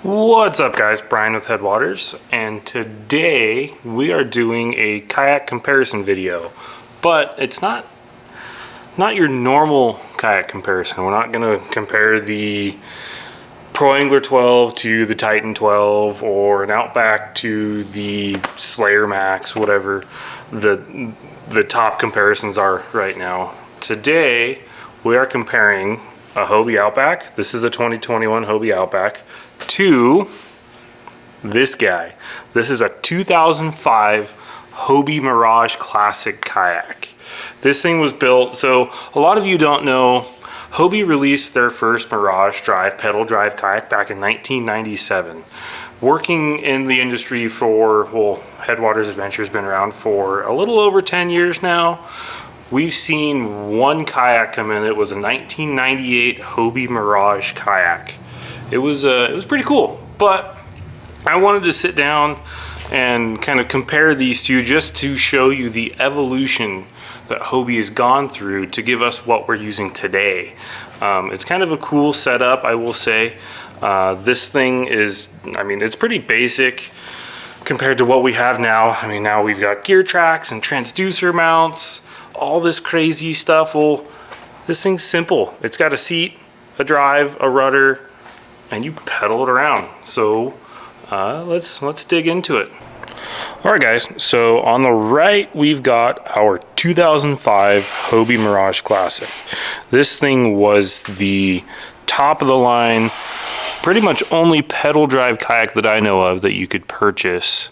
What's up guys, Bryan with Headwaters, and today we are doing a kayak comparison video, but it's not your normal kayak comparison. We're not going to compare the Pro Angler 12 to the Titan 12 or an Outback to the Slayer Max, whatever the top comparisons are right now. Today we are comparing a Hobie Outback. This is the 2021 Hobie Outback to this guy. This is a 2005 Hobie Mirage Classic Kayak. This thing was built, so a lot of you don't know, Hobie released their first Mirage pedal drive kayak back in 1997. Working in the industry for, well, Headwaters Adventure's been around for a little over 10 years now. We've seen one kayak come in. It was a 1998 Hobie Mirage Kayak. It was pretty cool, but I wanted to sit down and kind of compare these two just to show you the evolution that Hobie has gone through to give us what we're using today. It's kind of a cool setup, I will say. This thing is, I mean, it's pretty basic compared to what we have now. I mean, now we've got gear tracks and transducer mounts, all this crazy stuff. Well, this thing's simple. It's got a seat, a drive, a rudder, and you pedal it around. So let's dig into it. All right guys, so on the right we've got our 2005 Hobie Mirage Classic. This thing was the top of the line, pretty much only pedal drive kayak that I know of that you could purchase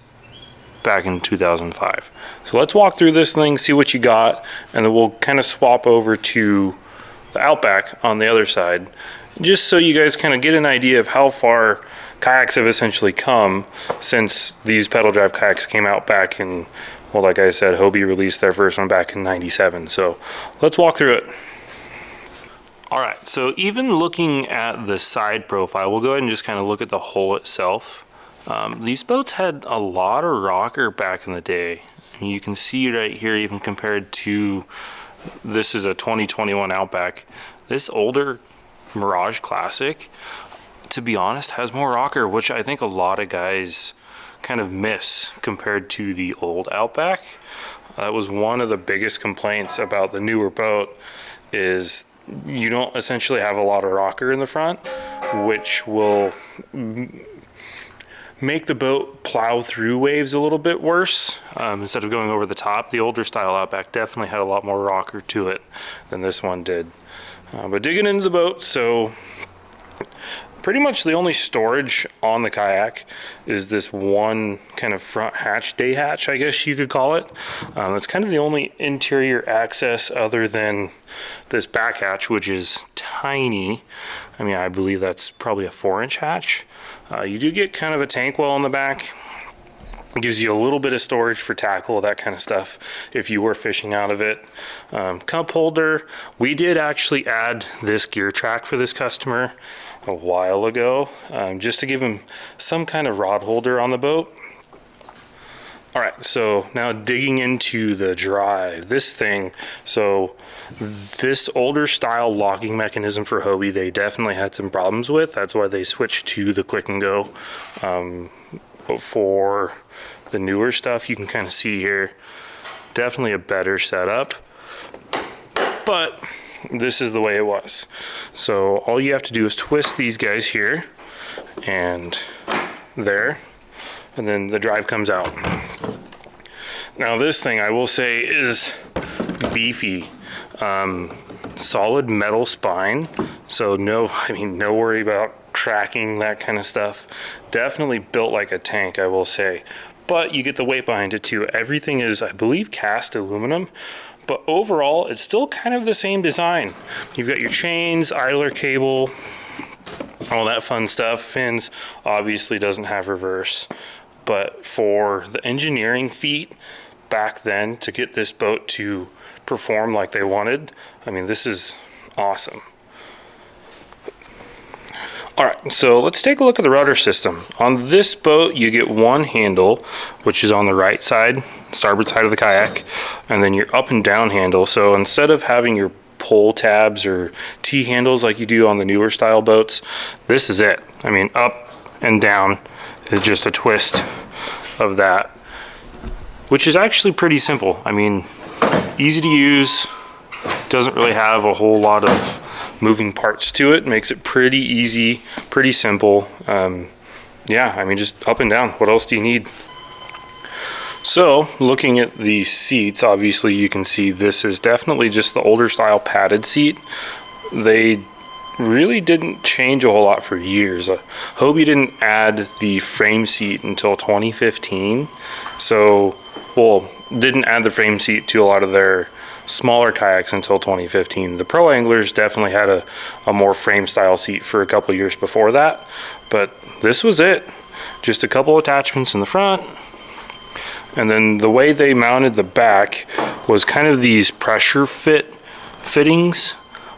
back in 2005. So let's walk through this thing, see what you got, and then we'll kind of swap over to the Outback on the other side, just so you guys kind of get an idea of how far kayaks have essentially come since these pedal drive kayaks came out back in, well, like I said, Hobie released their first one back in 97. So let's walk through it. All right, so even looking at the side profile, we'll go ahead and just kind of look at the hull itself. These boats had a lot of rocker back in the day. And you can see right here, even compared to, this is a 2021 Outback. This older Mirage Classic, to be honest, has more rocker, which I think a lot of guys kind of miss compared to the old Outback. That was one of the biggest complaints about the newer boat, is you don't essentially have a lot of rocker in the front, which will make the boat plow through waves a little bit worse instead of going over the top. The older style Outback definitely had a lot more rocker to it than this one did. But digging into the boat, so pretty much the only storage on the kayak is this one kind of front hatch, day hatch, I guess you could call it. It's kind of the only interior access other than this back hatch, which is tiny. I mean, I believe that's probably a 4-inch hatch. You do get kind of a tank well in the back. It gives you a little bit of storage for tackle, that kind of stuff, if you were fishing out of it. Cup holder. We did actually add this gear track for this customer a while ago, just to give him some kind of rod holder on the boat. All right, so now digging into the drive, this thing, so this older style locking mechanism for Hobie, they definitely had some problems with. That's why they switched to the click and go. But for the newer stuff, you can kind of see here, definitely a better setup, but this is the way it was. So all you have to do is twist these guys here and there, and then the drive comes out. Now this thing, I will say, is beefy. Solid metal spine, so no worry about cracking, that kind of stuff. Definitely built like a tank, I will say, but you get the weight behind it too. Everything is, I believe, cast aluminum, but overall it's still kind of the same design. You've got your chains, idler cable, all that fun stuff. Fins obviously doesn't have reverse, but for the engineering feat back then to get this boat to perform like they wanted, I mean, this is awesome. All right, so let's take a look at the rudder system. On this boat, you get one handle, which is on the right side, starboard side of the kayak, and then your up and down handle. So instead of having your pull tabs or T handles like you do on the newer style boats, this is it. I mean, up and down is just a twist of that, which is actually pretty simple. I mean, easy to use, doesn't really have a whole lot of moving parts to it, makes it pretty easy, pretty simple. Yeah, I mean, just up and down. What else do you need? So, looking at the seats, obviously you can see this is definitely just the older style padded seat. They really didn't change a whole lot for years. Hobie didn't add the frame seat until 2015. So, well, didn't add the frame seat to a lot of their smaller kayaks until 2015. The pro anglers definitely had a more frame style seat for a couple years before that, but this was it. Just a couple attachments in the front, and then the way they mounted the back was kind of these pressure fittings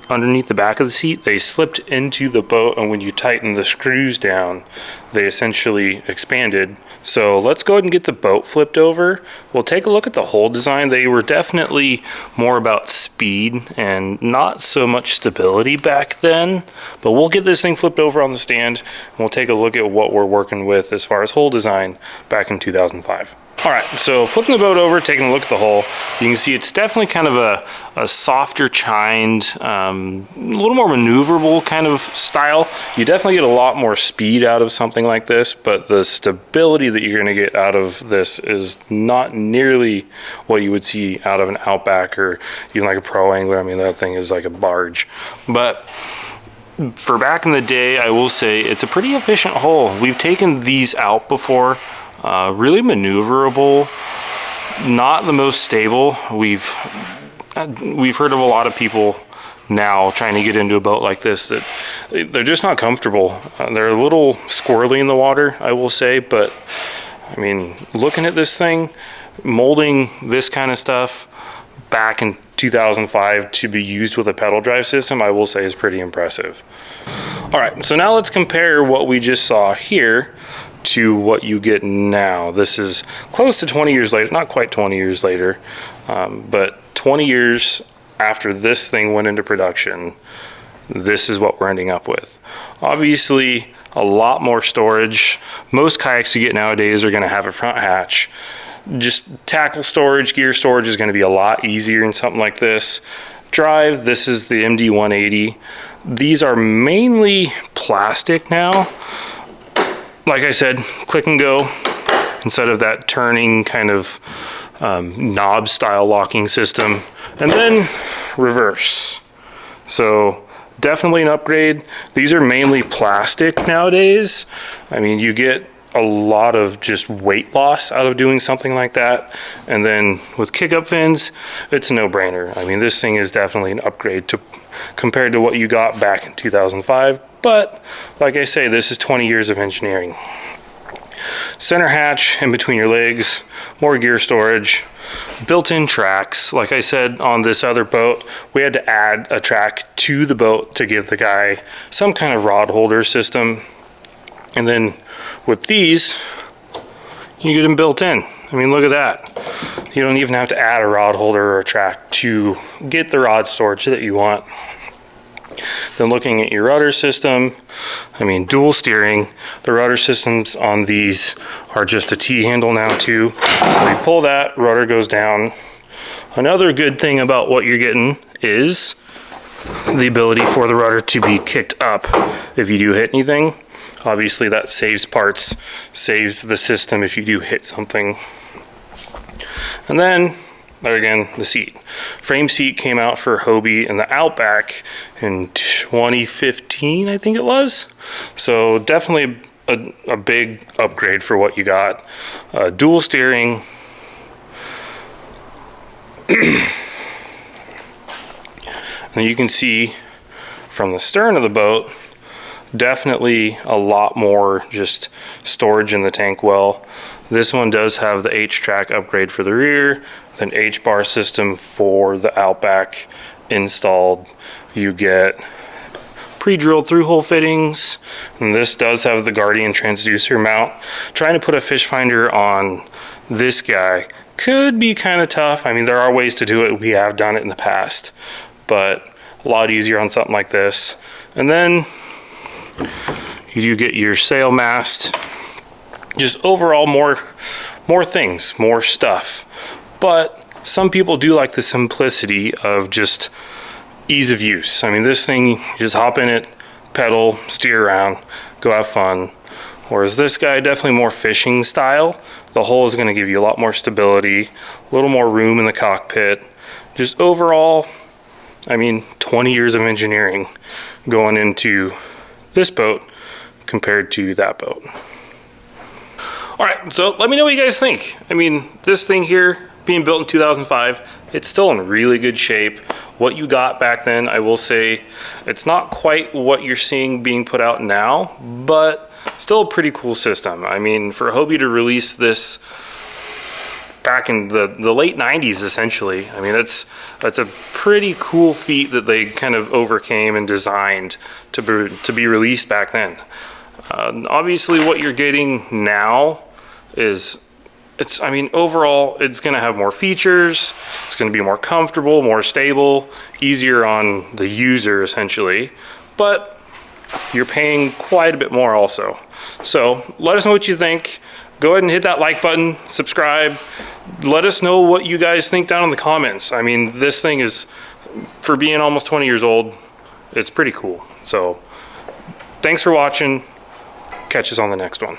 underneath the back of the seat. They slipped into the boat, and when you tighten the screws down, they essentially expanded. So let's go ahead and get the boat flipped over. We'll take a look at the whole design. They were definitely more about speed and not so much stability back then, but we'll get this thing flipped over on the stand and we'll take a look at what we're working with as far as hull design back in 2005. All right, so flipping the boat over, taking a look at the hull, you can see it's definitely kind of a softer chined, a little more maneuverable kind of style. You definitely get a lot more speed out of something like this, but the stability that you're gonna get out of this is not nearly what you would see out of an Outback or even like a pro angler. I mean, that thing is like a barge. But for back in the day, I will say it's a pretty efficient hull. We've taken these out before. Really maneuverable, not the most stable. We've heard of a lot of people now trying to get into a boat like this that they're just not comfortable. They're a little squirrely in the water, I will say, but I mean, looking at this thing, molding this kind of stuff back in 2005 to be used with a pedal drive system, I will say is pretty impressive. All right, so now let's compare what we just saw here to what you get now. This is close to 20 years later, not quite 20 years later, but 20 years after this thing went into production, this is what we're ending up with. Obviously, a lot more storage. Most kayaks you get nowadays are gonna have a front hatch. Just tackle storage, gear storage is gonna be a lot easier in something like this. Drive, this is the MD-180. These are mainly plastic now. Like I said, click and go instead of that turning kind of knob style locking system, and then reverse. So definitely an upgrade. These are mainly plastic nowadays. I mean, you get a lot of just weight loss out of doing something like that. And then with kick-up fins, it's a no-brainer. I mean, this thing is definitely an upgrade compared to what you got back in 2005. But like I say, this is 20 years of engineering. Center hatch in between your legs, more gear storage, built-in tracks. Like I said, on this other boat, we had to add a track to the boat to give the guy some kind of rod holder system. And then with these, you get them built in. I mean, look at that. You don't even have to add a rod holder or a track to get the rod storage that you want. Then looking at your rudder system, I mean, dual steering. The rudder systems on these are just a T-handle now too. So you pull that, rudder goes down. Another good thing about what you're getting is the ability for the rudder to be kicked up if you do hit anything. Obviously that saves parts, saves the system if you do hit something. And then there again, the seat. Frame seat came out for Hobie and the Outback in 2015, I think it was. So definitely a big upgrade for what you got. Dual steering. And you can see from the stern of the boat, definitely a lot more just storage in the tank well. This one does have the H-track upgrade for the rear, an H-bar system for the Outback installed. You get pre-drilled through-hole fittings, and this does have the Guardian transducer mount. Trying to put a fish finder on this guy could be kind of tough. I mean, there are ways to do it. We have done it in the past, but a lot easier on something like this. And then You do get your sail mast. Just overall more things, more stuff. But some people do like the simplicity of just ease of use. I mean, this thing, you just hop in it, pedal, steer around, go have fun. Whereas this guy, definitely more fishing style. The hull is going to give you a lot more stability, a little more room in the cockpit. Just overall, I mean, 20 years of engineering going into this boat compared to that boat. All right, so let me know what you guys think. I mean, this thing here, being built in 2005, it's still in really good shape. What you got back then, I will say, it's not quite what you're seeing being put out now, but still a pretty cool system. I mean, for Hobie to release this back in the late 90s, essentially, I mean, that's a pretty cool feat that they kind of overcame and designed to be released back then. Obviously, what you're getting now is, I mean, overall, it's going to have more features. It's going to be more comfortable, more stable, easier on the user, essentially. But you're paying quite a bit more also. So let us know what you think. Go ahead and hit that like button, subscribe. Let us know what you guys think down in the comments. I mean, this thing is, for being almost 20 years old, it's pretty cool. So thanks for watching. Catch us on the next one.